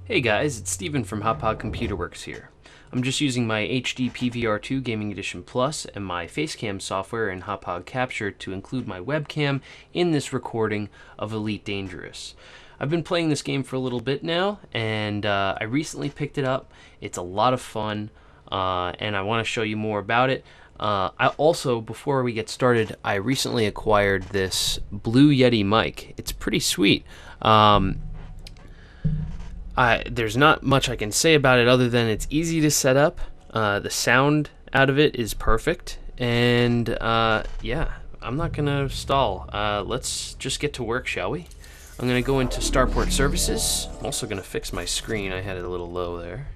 Hey guys, it's Steven from Hauppauge Computer Works here. I'm just using my HD PVR2 Gaming Edition Plus and my FaceCam software in Hauppauge Capture to include my webcam in this recording of Elite Dangerous. I've been playing this game for a little bit now, and I recently picked it up. It's a lot of fun, and I want to show you more about it. I also, before we get started, I recently acquired this Blue Yeti mic. It's pretty sweet. There's not much I can say about it other than it's easy to set up. The sound out of it is perfect, and yeah, I'm not gonna stall. Let's just get to work, shall we? I'm gonna go into Starport Services. I'm also gonna fix my screen. I had it a little low there.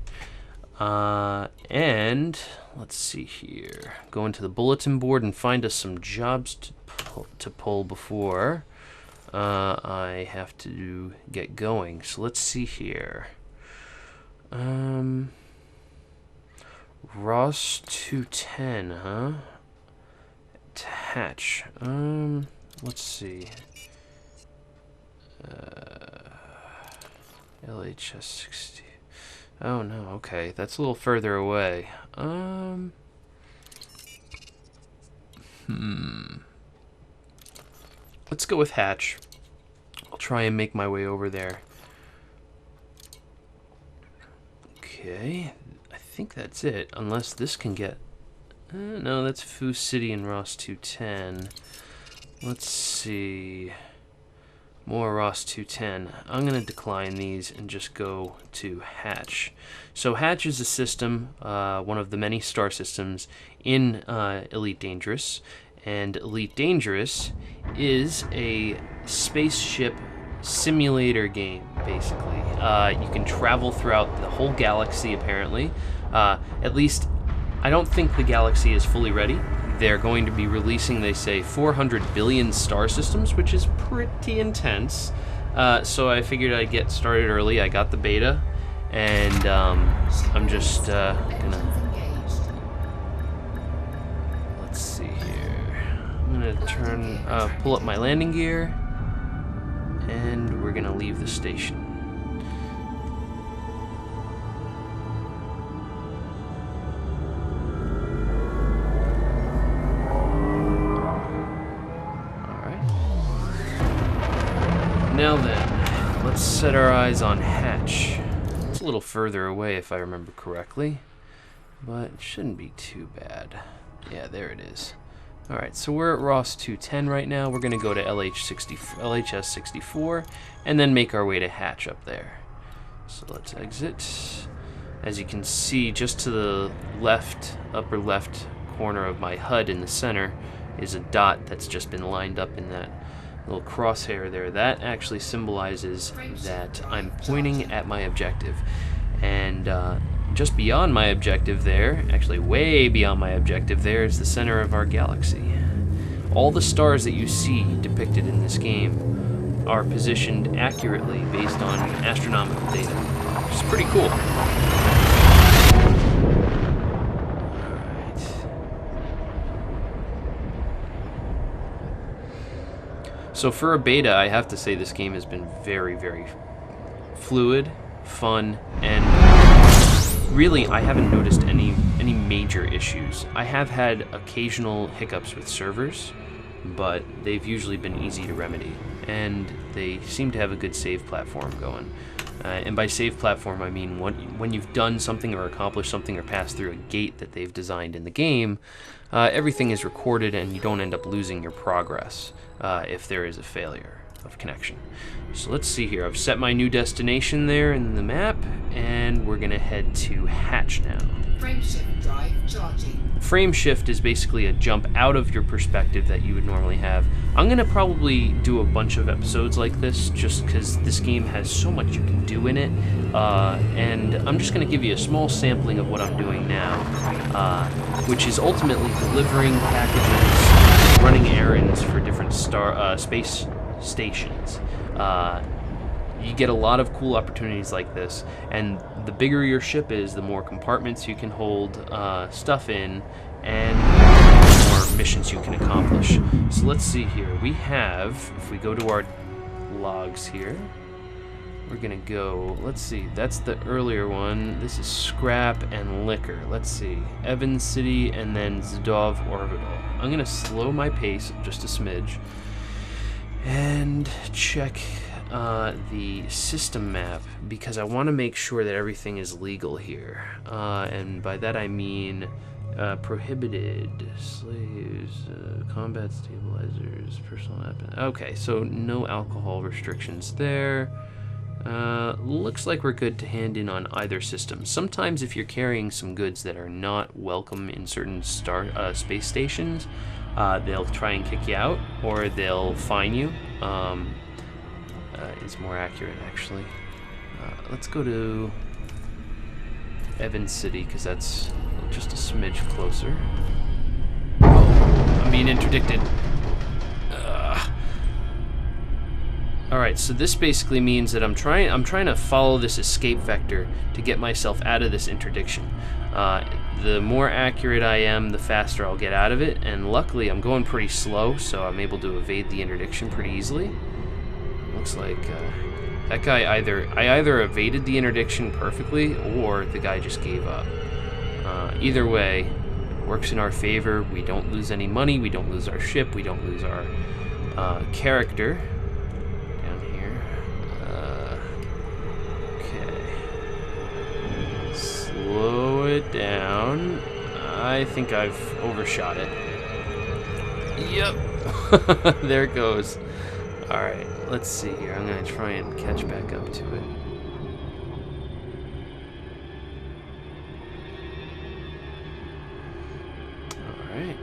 And let's see here. Go into the bulletin board and find us some jobs to pull before I have to get going. So let's see here. Ross 210, huh? To hatch. Let's see. LHS 60. Oh no, okay. That's a little further away. Let's go with hatch. I'll try and make my way over there. Okay, I think that's it. Unless this can get... no, that's Foo City and Ross 210. Let's see... More Ross 210. I'm going to decline these and just go to Hatch. So Hatch is a system, one of the many star systems in Elite Dangerous. And Elite Dangerous is a spaceship simulator game, basically. You can travel throughout the whole galaxy, apparently. At least, I don't think the galaxy is fully ready. They're going to be releasing, they say, 400 billion star systems, which is pretty intense. So I figured I'd get started early. I got the beta, and I'm just gonna... Let's see here. I'm gonna pull up my landing gear, and we're gonna leave the station. Now then, let's set our eyes on Hatch. It's a little further away if I remember correctly, but it shouldn't be too bad. Yeah, there it is. Alright, so we're at Ross 210 right now. We're going to go to LHS 64 and then make our way to Hatch up there. So let's exit. As you can see, just to the left, upper left corner of my HUD in the center is a dot that's just been lined up in that little crosshair there. That actually symbolizes that I'm pointing at my objective. And just beyond my objective there, actually way beyond my objective there, is the center of our galaxy. All the stars that you see depicted in this game are positioned accurately based on astronomical data, which is pretty cool. So for a beta, I have to say this game has been very, very fluid, fun, and really I haven't noticed any major issues. I have had occasional hiccups with servers, but they've usually been easy to remedy, and they seem to have a good save platform going. And by save platform, I mean when you've done something or accomplished something or passed through a gate that they've designed in the game, everything is recorded and you don't end up losing your progress if there is a failure of connection. So let's see here. I've set my new destination there in the map, and we're going to head to Hatch now. Frameshift drive charging. Frameshift is basically a jump out of your perspective that you would normally have. I'm going to probably do a bunch of episodes like this just because this game has so much you can do in it. And I'm just going to give you a small sampling of what I'm doing now, which is ultimately delivering packages, running errands for different space stations. You get a lot of cool opportunities like this, and the bigger your ship is, the more compartments you can hold stuff in, and the more missions you can accomplish. So let's see here. We have, if we go to our logs here, we're gonna go, let's see, that's the earlier one. This is Scrap and Liquor. Let's see, Evans City and then Zdov Orbital. I'm gonna slow my pace just a smidge and check the system map because I want to make sure that everything is legal here. And by that I mean prohibited, slaves, combat stabilizers, personal weapons. Okay, so no alcohol restrictions there. Looks like we're good to hand in on either system. Sometimes if you're carrying some goods that are not welcome in certain space stations, they'll try and kick you out, or they'll fine you. Is more accurate, actually. Let's go to Evans City, because that's just a smidge closer. Oh, I'm being interdicted. Alright, so this basically means that I'm trying to follow this escape vector to get myself out of this interdiction. The more accurate I am, the faster I'll get out of it, and luckily I'm going pretty slow, so I'm able to evade the interdiction pretty easily. Looks like that guy I either evaded the interdiction perfectly, or the guy just gave up. Either way, works in our favor. We don't lose any money, we don't lose our ship, we don't lose our character. Down here. Okay. Slow it down. I think I've overshot it. Yep. There it goes. Alright, let's see here. I'm going to try and catch back up to it. Alright.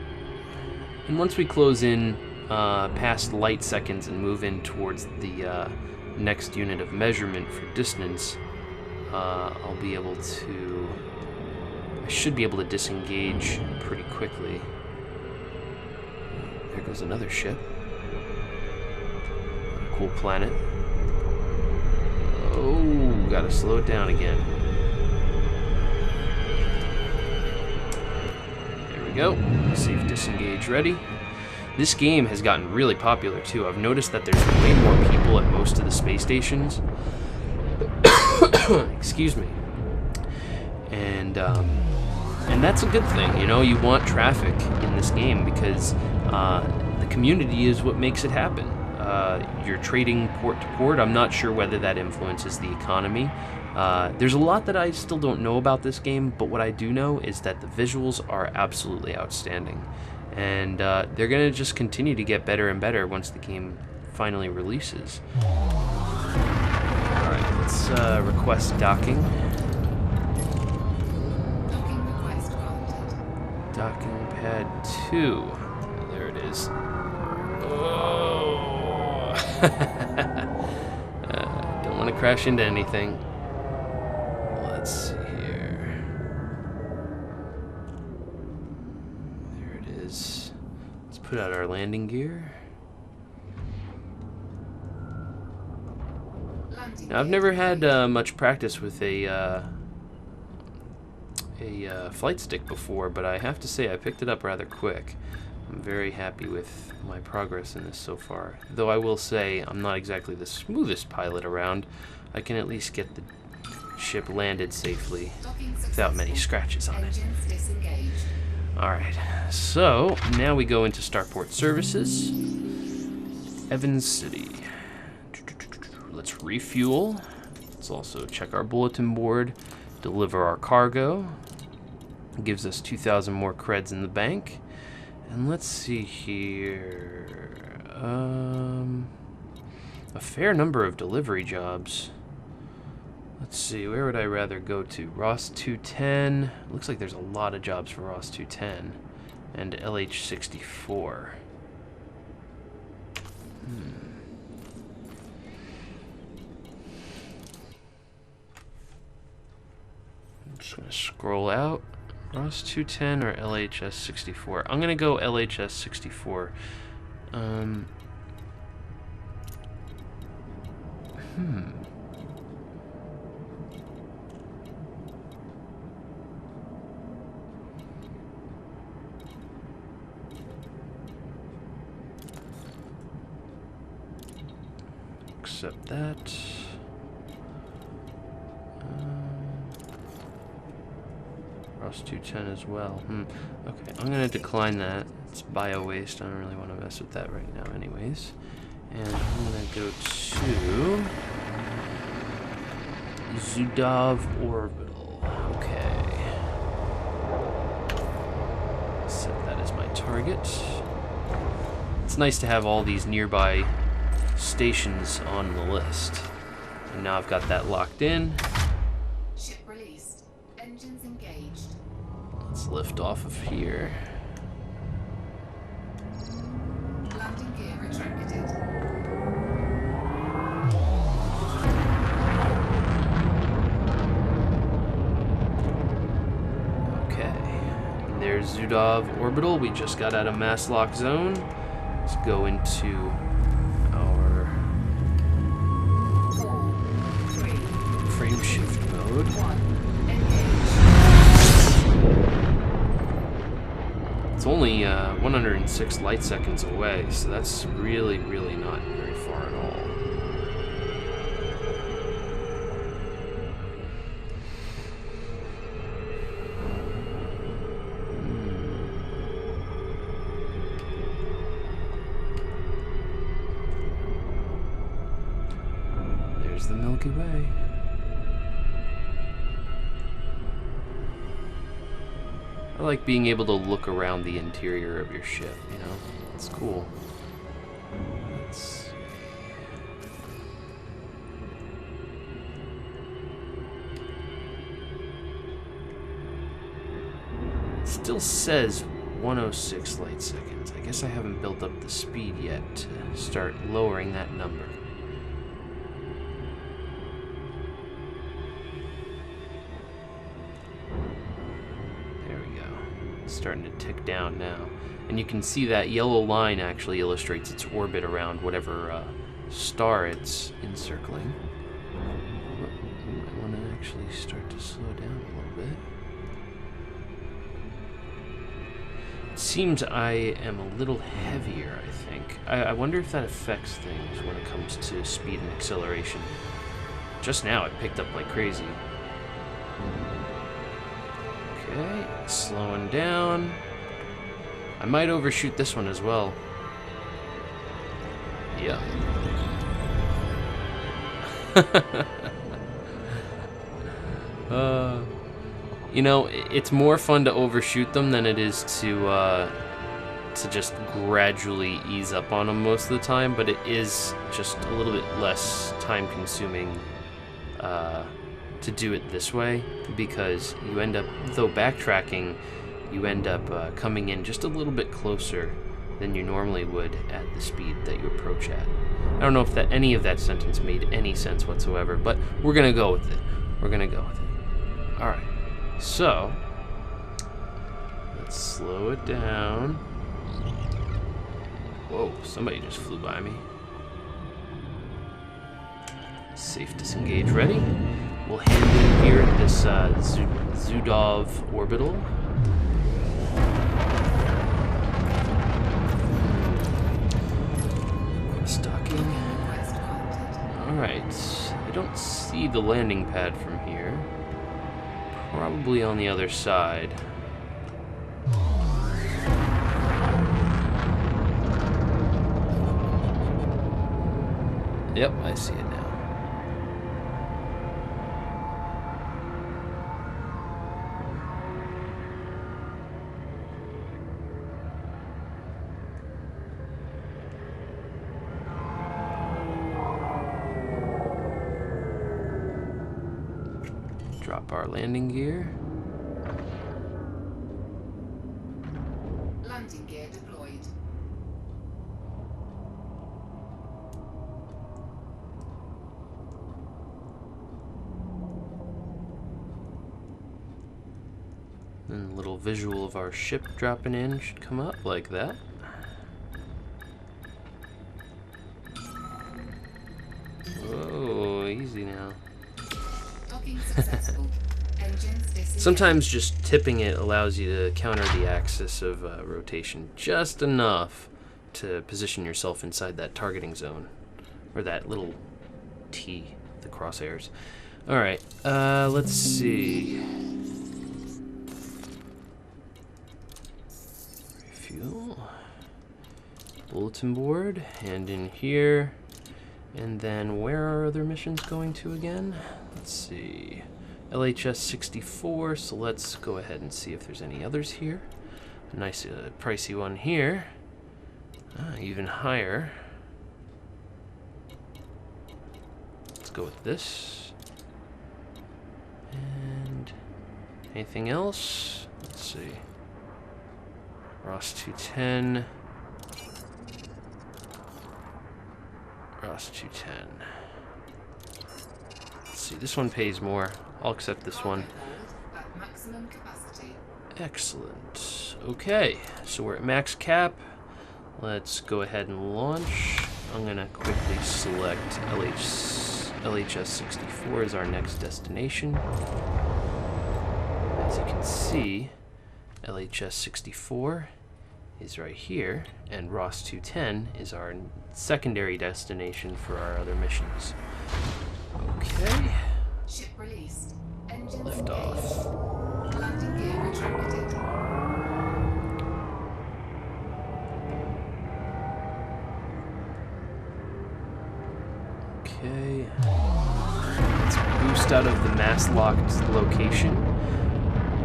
And once we close in past light seconds and move in towards the next unit of measurement for distance, I'll be able to... I should be able to disengage pretty quickly. There goes another ship. Cool planet. Oh, gotta slow it down again. There we go. Safe disengage ready. This game has gotten really popular too. I've noticed that there's way more people at most of the space stations. Excuse me. And that's a good thing, you know. You want traffic in this game because the community is what makes it happen. You're trading port to port. I'm not sure whether that influences the economy. There's a lot that I still don't know about this game, but what I do know is that the visuals are absolutely outstanding. And they're going to just continue to get better and better once the game finally releases. Alright, let's request docking. Docking request granted. Docking pad 2. There it is. Oh. Don't want to crash into anything. Let's see here. There it is. Let's put out our landing gear. Now, I've never had much practice with a flight stick before, but I have to say I picked it up rather quick. I'm very happy with my progress in this so far. Though I will say I'm not exactly the smoothest pilot around. I can at least get the ship landed safely without many scratches on it. Alright, so now we go into Starport Services. Evans City. Let's refuel. Let's also check our bulletin board. Deliver our cargo. Gives us 2,000 more creds in the bank. And let's see here. A fair number of delivery jobs. Let's see, where would I rather go to? Ross 210. Looks like there's a lot of jobs for Ross 210 and LH64. I'm just gonna scroll out. Ross 210 or LHS64? I'm gonna go LHS64. Accept that. Cross 210 as well. Okay, I'm gonna decline that. It's bio waste. I don't really want to mess with that right now anyways. And I'm gonna go to Zudov Orbital. Okay. Set that as my target. It's nice to have all these nearby stations on the list. And now I've got that locked in. Ship released. Engines engaged. Let's lift off of here. Landing gear retracted. Okay. There's Zudov Orbital. We just got out of mass lock zone. Let's go into our 4, 3, frame shift mode. 1. Engage. It's only 106 light seconds away, so that's really, really not very far at all. There's the Milky Way. I like being able to look around the interior of your ship, you know? It's cool. It still says 106 light seconds. I guess I haven't built up the speed yet to start lowering that number. Starting to tick down now, and you can see that yellow line actually illustrates its orbit around whatever star it's encircling. I want to actually start to slow down a little bit. It seems I am a little heavier, I think. I wonder if that affects things when it comes to speed and acceleration. Just now it picked up like crazy. Okay, slowing down. I might overshoot this one as well. Yeah. You know, it's more fun to overshoot them than it is to just gradually ease up on them most of the time, but it is just a little bit less time-consuming to do it this way, because you end up, though backtracking, you end up coming in just a little bit closer than you normally would at the speed that you approach at. I don't know if that any of that sentence made any sense whatsoever, but we're gonna go with it. We're gonna go with it. All right, so let's slow it down. Whoa, somebody just flew by me. Safe disengage ready. We'll hand in here at this Zudov Orbital. Stocking. Alright, I don't see the landing pad from here. Probably on the other side. Yep, I see it now. Drop our landing gear. Landing gear deployed. And a little visual of our ship dropping in should come up like that. Whoa, easy now. Docking successful. Engines disengaged. Sometimes just tipping it allows you to counter the axis of rotation just enough to position yourself inside that targeting zone, or that little T, the crosshairs. All right, let's see. bulletin board, and in here. And then where are other missions going to again? Let's see. LHS 64, so let's go ahead and see if there's any others here. A nice pricey one here. Even higher. Let's go with this. And anything else? Let's see. Ross 210. Ross 210. Let's see, this one pays more. I'll accept this one. At maximum capacity. Excellent. Okay, so we're at max cap. Let's go ahead and launch. I'm gonna quickly select LHS 64 as our next destination. As you can see, LHS 64 is right here, and Ross 210 is our secondary destination for our other missions. Okay. Ship released. Engines Lift off. engaged. Landing gear retracted. Okay. Let's boost out of the mast-locked location.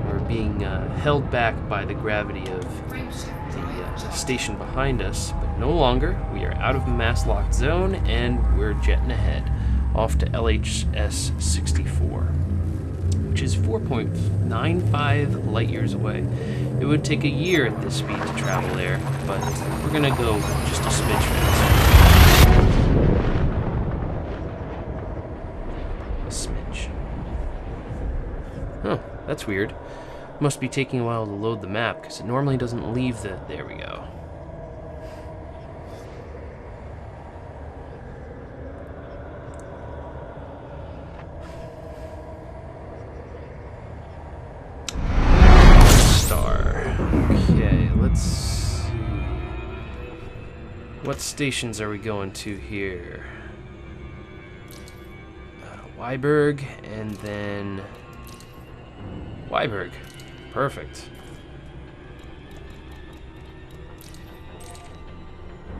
We're being held back by the gravity of the station behind us, but no longer. We are out of the mast-locked zone, and we're jetting ahead, off to LHS 64, which is 4.95 light years away. It would take a year at this speed to travel there, but we're gonna go just a smidge faster. A smidge. Oh, that's weird. Must be taking a while to load the map, because it normally doesn't leave the... There we go. Star. Okay, let's see. What stations are we going to here? Weiberg, and then... Weiberg. Perfect.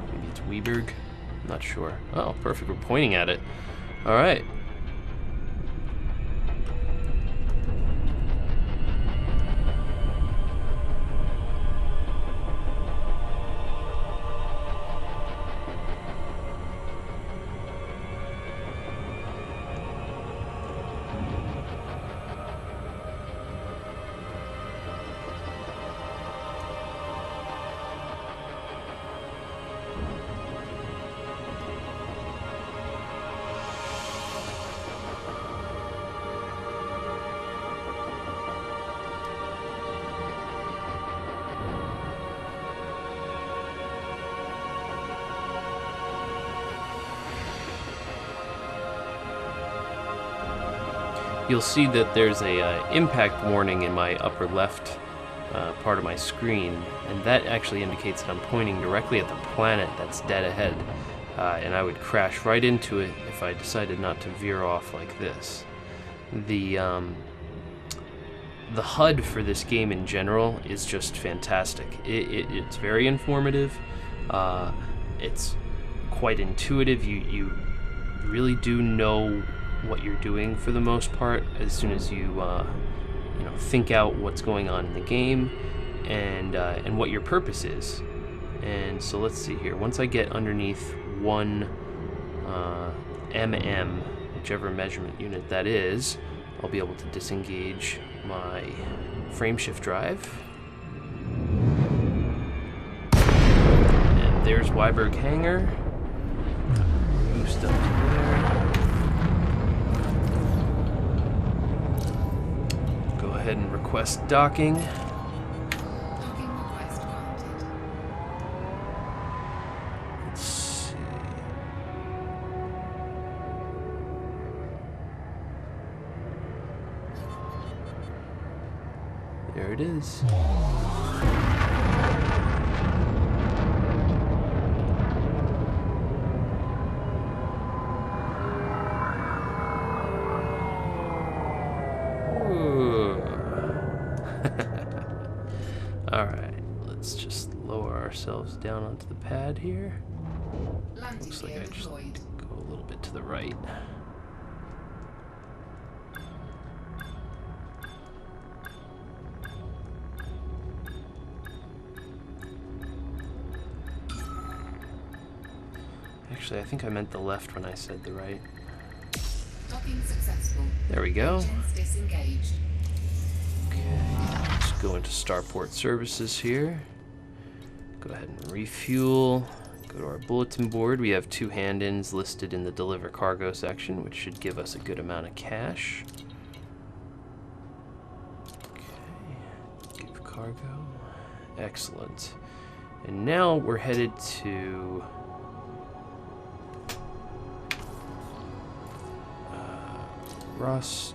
Maybe it's Weiberg. I'm not sure. Oh, perfect. We're pointing at it. All right. You'll see that there's a impact warning in my upper left part of my screen, and that actually indicates that I'm pointing directly at the planet that's dead ahead, and I would crash right into it if I decided not to veer off like this. The HUD for this game in general is just fantastic. It's very informative. It's quite intuitive. You really do know what you're doing for the most part as soon as you think out what's going on in the game and what your purpose is. And so let's see here. Once I get underneath 1 mm, whichever measurement unit that is, I'll be able to disengage my frame shift drive. And there's Weiberg Hangar. Boost up to there. Go ahead and request docking. Docking request granted. Let's see. There it is. Alright, let's just lower ourselves down onto the pad here. Landing Looks like gear I just deployed. go a little bit to the right. Actually, I think I meant the left when I said the right. Docking successful. There we go. Engines disengaged. Okay, let's go into Starport Services here. Go ahead and refuel. Go to our bulletin board. We have 2 hand-ins listed in the Deliver Cargo section, which should give us a good amount of cash. Okay, give cargo. Excellent. And now we're headed to Ross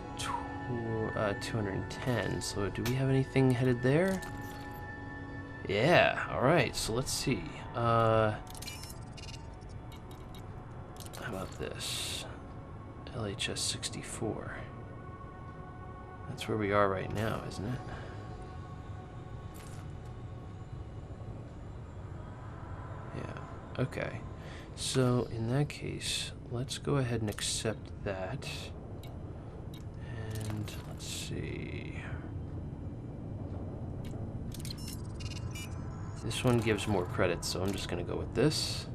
210. So do we have anything headed there? Yeah, alright, so let's see. How about this? LHS 64. That's where we are right now, isn't it? Yeah, okay. So in that case, let's go ahead and accept that. And let's see. This one gives more credits, so I'm just going to go with this.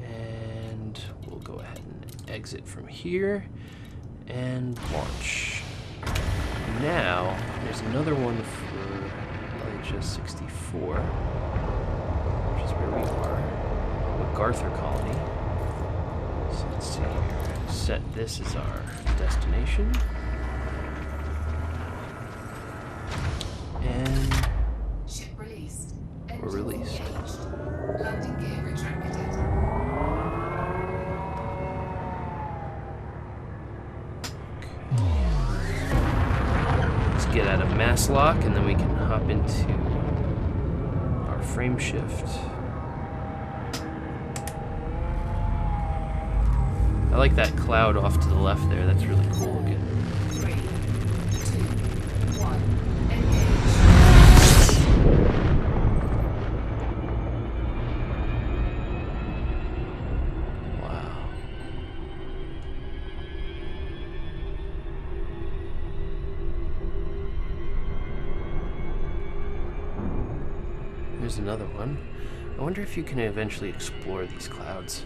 And we'll go ahead and exit from here and launch. Now, there's another one for LHS 64, which is where we are, MacArthur Colony. So let's see here. Set this as our destination. And Ship released. we're released. Engaged. Landing gear retracted. Let's get out of mass lock, and then we can hop into our frame shift. I like that cloud off to the left there. That's really cool looking. 3, 2, 1. Engage. Wow. Here's another one. I wonder if you can eventually explore these clouds.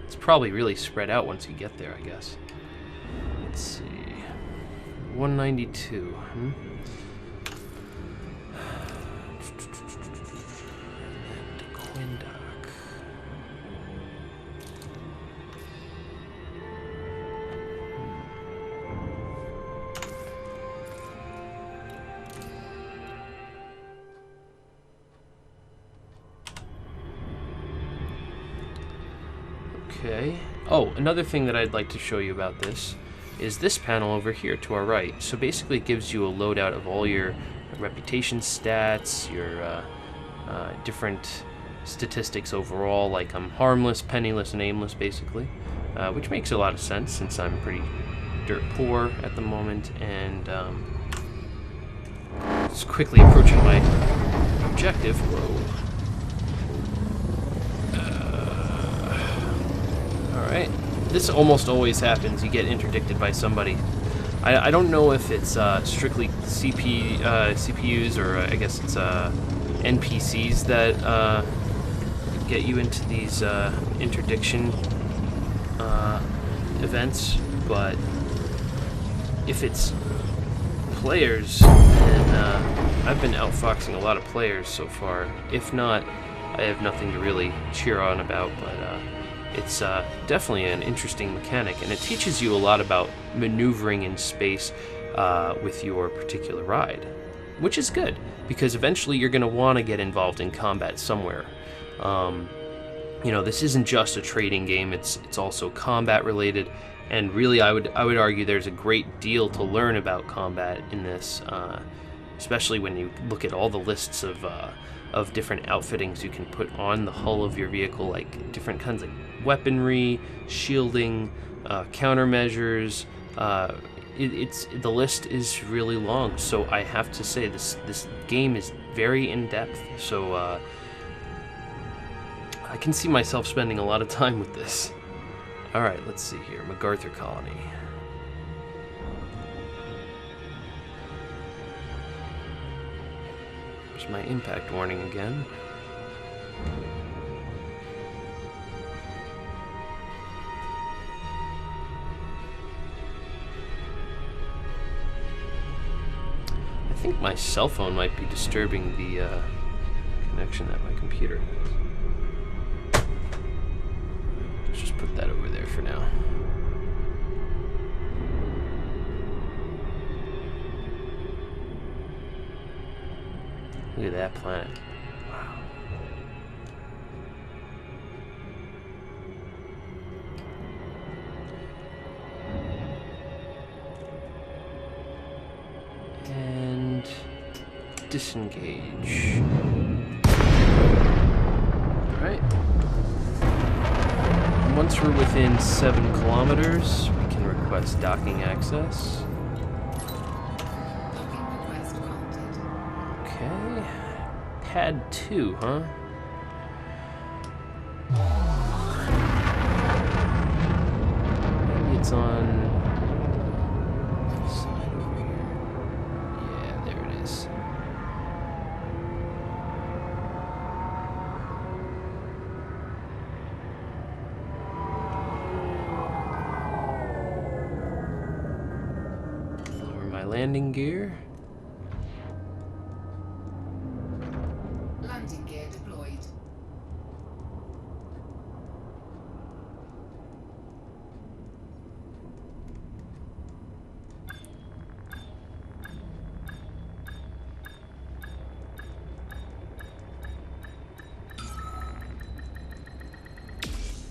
It's probably really spread out once you get there, I guess. Let's see. 192. And Quindock. Okay. Oh, another thing that I'd like to show you about this is this panel over here to our right. So basically it gives you a loadout of all your reputation stats, your different statistics overall, like I'm harmless, penniless, and aimless basically, which makes a lot of sense since I'm pretty dirt poor at the moment, and just quickly approaching my objective. Whoa. Alright, this almost always happens. You get interdicted by somebody. I don't know if it's strictly CPUs or I guess it's NPCs that get you into these interdiction events, but if it's players, then I've been outfoxing a lot of players so far. If not, I have nothing to really cheer on about, but it's definitely an interesting mechanic, and it teaches you a lot about maneuvering in space with your particular ride, which is good, because eventually you're going to want to get involved in combat somewhere. You know, this isn't just a trading game, it's also combat related, and really I would argue there's a great deal to learn about combat in this, especially when you look at all the lists of different outfittings you can put on the hull of your vehicle, like different kinds of weaponry, shielding, countermeasures. The list is really long, so I have to say this game is very in depth. So I can see myself spending a lot of time with this. Alright, let's see here. MacArthur Colony. There's my impact warning again. I think my cell phone might be disturbing the connection at my computer. Let's just put that over there for now. Look at that planet. Wow. And disengage. Alright. Once we're within 7 kilometers, we can request docking access. Docking request granted. Okay. Pad 2, huh? Maybe it's on this side over here. Yeah, there it is. Lower my landing gear. Landing gear deployed.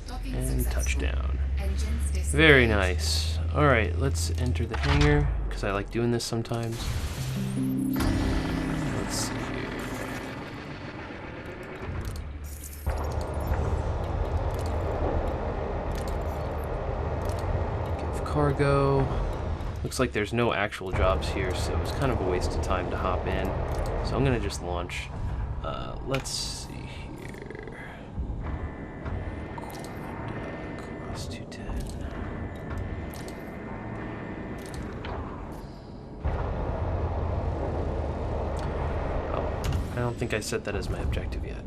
Docking And successful. touchdown. Engines disengaged. Very nice. Alright, let's enter the hangar, because I like doing this sometimes. Let's see here. Give cargo. Looks like there's no actual jobs here, so it's kind of a waste of time to hop in. So I'm going to just launch. Let's see here. Cross 210. Oh, I don't think I set that as my objective yet.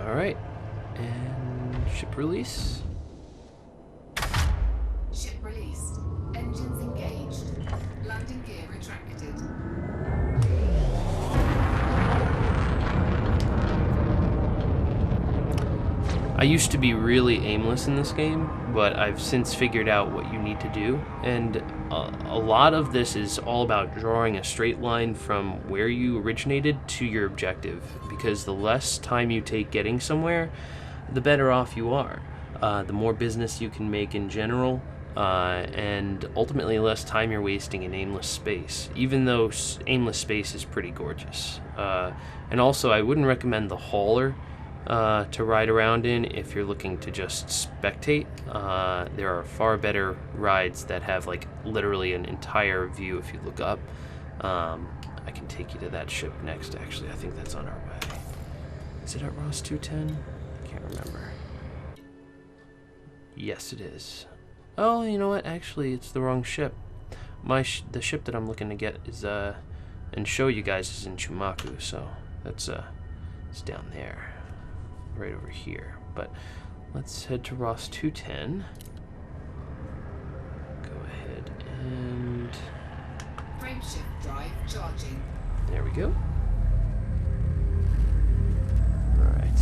Alright, and ship release. Ship released. Engines engaged. Landing gear retracted. I used to be really aimless in this game, but I've since figured out what you need to do, and a lot of this is all about drawing a straight line from where you originated to your objective, because the less time you take getting somewhere, the better off you are. The more business you can make in general, and ultimately less time you're wasting in aimless space, even though aimless space is pretty gorgeous. And also, I wouldn't recommend the hauler to ride around in if you're looking to just spectate. There are far better rides that have like literally an entire view if you look up. I can take you to that ship next, actually. I think that's on our way. Is it at Ross 210? I can't remember. Yes, it is. Oh, you know what? Actually, it's the wrong ship. The ship that I'm looking to get is and show you guys is in Chumaku, so that's it's down there. Right over here, but let's head to Ross 210. Go ahead and Frameshift drive charging. there we go. Alright.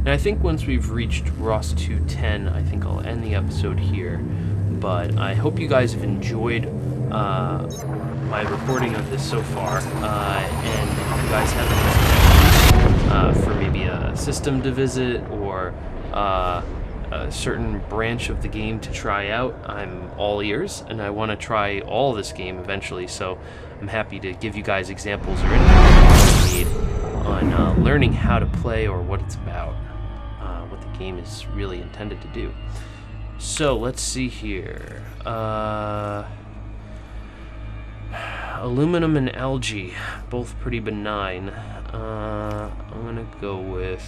And I think once we've reached Ross 210, I think I'll end the episode here. But I hope you guys have enjoyed my recording of this so far. And if you guys have any suggestions for maybe a system to visit or a certain branch of the game to try out, I'm all ears, and I want to try all this game eventually, so I'm happy to give you guys examples or anything you need on learning how to play or what it's about, what the game is really intended to do. So let's see here. Aluminum and algae, both pretty benign. I'm gonna go with...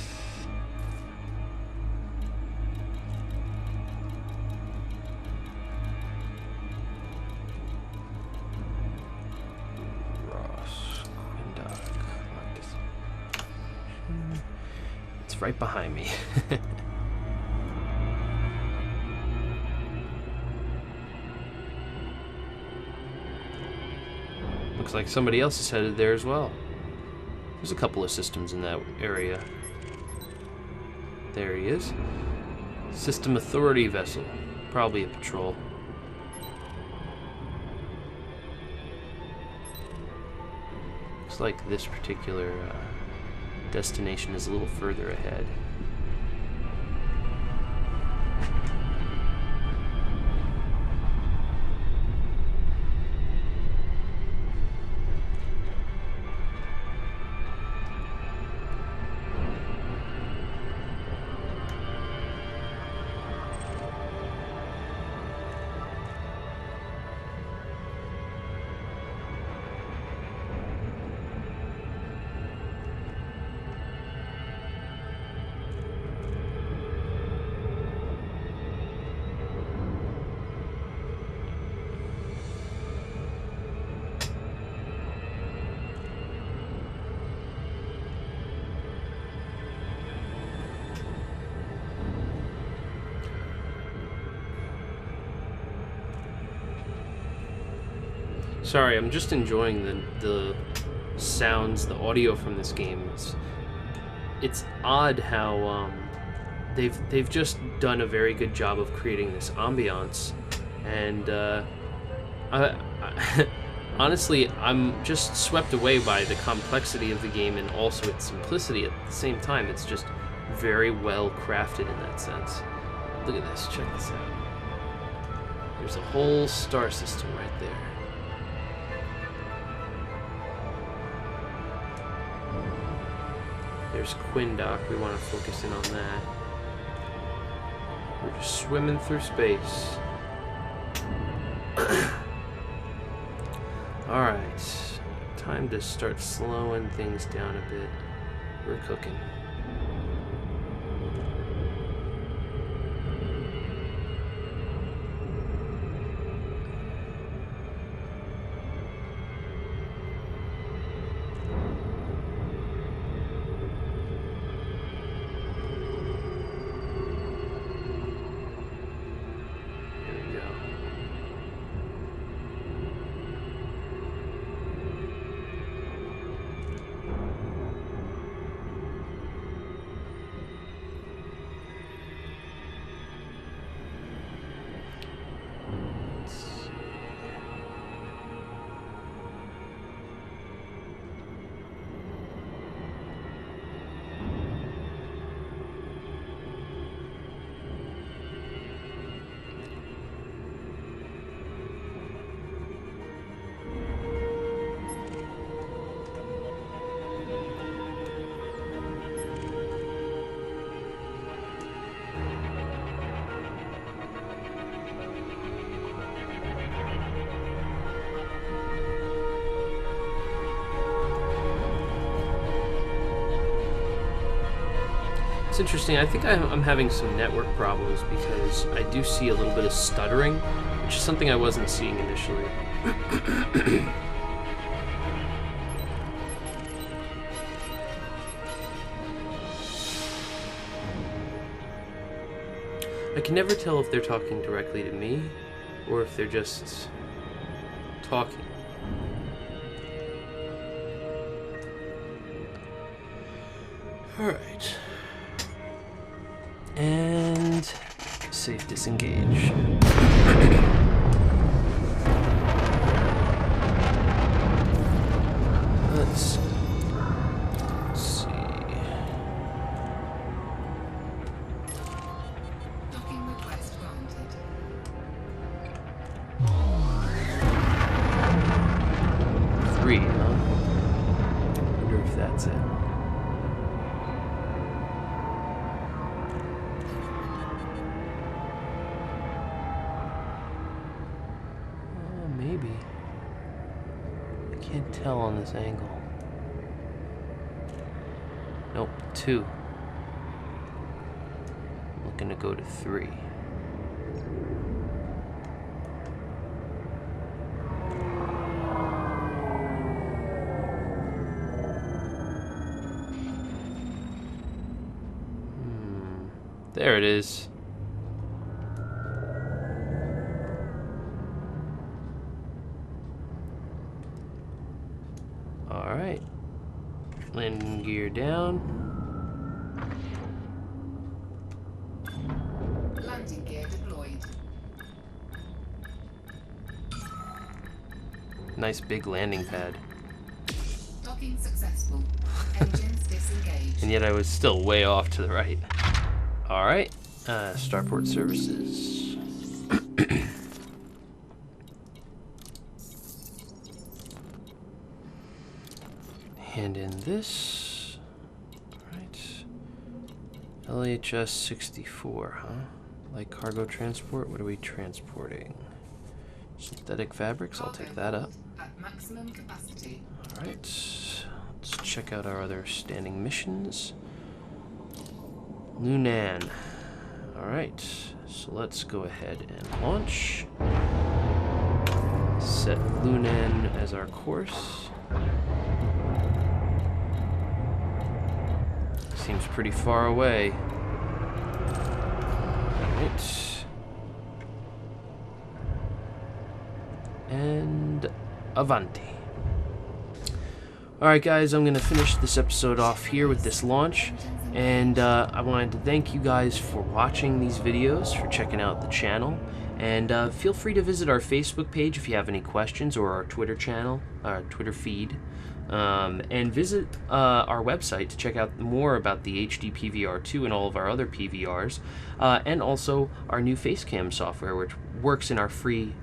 It's right behind me. Looks like somebody else is headed there as well. There's a couple of systems in that area. There he is. System Authority vessel. Probably a patrol. Looks like this particular destination is a little further ahead. Sorry, I'm just enjoying the sounds, the audio from this game. It's odd how they've just done a very good job of creating this ambiance, and honestly, I'm just swept away by the complexity of the game and also its simplicity at the same time. It's just very well crafted in that sense. Look at this, check this out. There's a whole star system right there. There's Quindoc, we want to focus in on that. We're just swimming through space. Alright, time to start slowing things down a bit. We're cooking. It's interesting. I think I'm having some network problems because I do see a little bit of stuttering, which is something I wasn't seeing initially. I can never tell if they're talking directly to me or if they're just talking. Alright. And safe disengage. Let's see. Docking request granted. 3, huh? Wonder if that's it. Can't tell on this angle. Nope, 2. I'm looking to go to 3. There it is. Alright. Landing gear down. Landing gear deployed. Nice big landing pad. Docking successful. Engines disengaged. And yet I was still way off to the right. Alright. Starport services. Hand in this. Alright. LHS 64, huh? Light cargo transport? What are we transporting? Synthetic fabrics? I'll take that up. At maximum capacity. Alright. Let's check out our other standing missions. Lunan. Alright. So let's go ahead and launch. Set Lunan as our course. Seems pretty far away. Alright. And Avanti. Alright guys, I'm going to finish this episode off here with this launch. And I wanted to thank you guys for watching these videos, for checking out the channel. And feel free to visit our Facebook page if you have any questions, or our Twitter channel, our Twitter feed. And visit our website to check out more about the HD PVR2 and all of our other PVRs, and also our new FaceCam software, which works in our free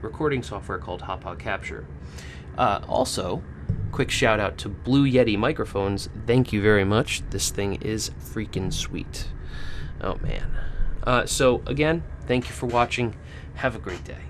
recording software called Hauppauge Capture. Also, quick shout out to Blue Yeti microphones. Thank you very much. This thing is freaking sweet. Oh man. So again, thank you for watching. Have a great day.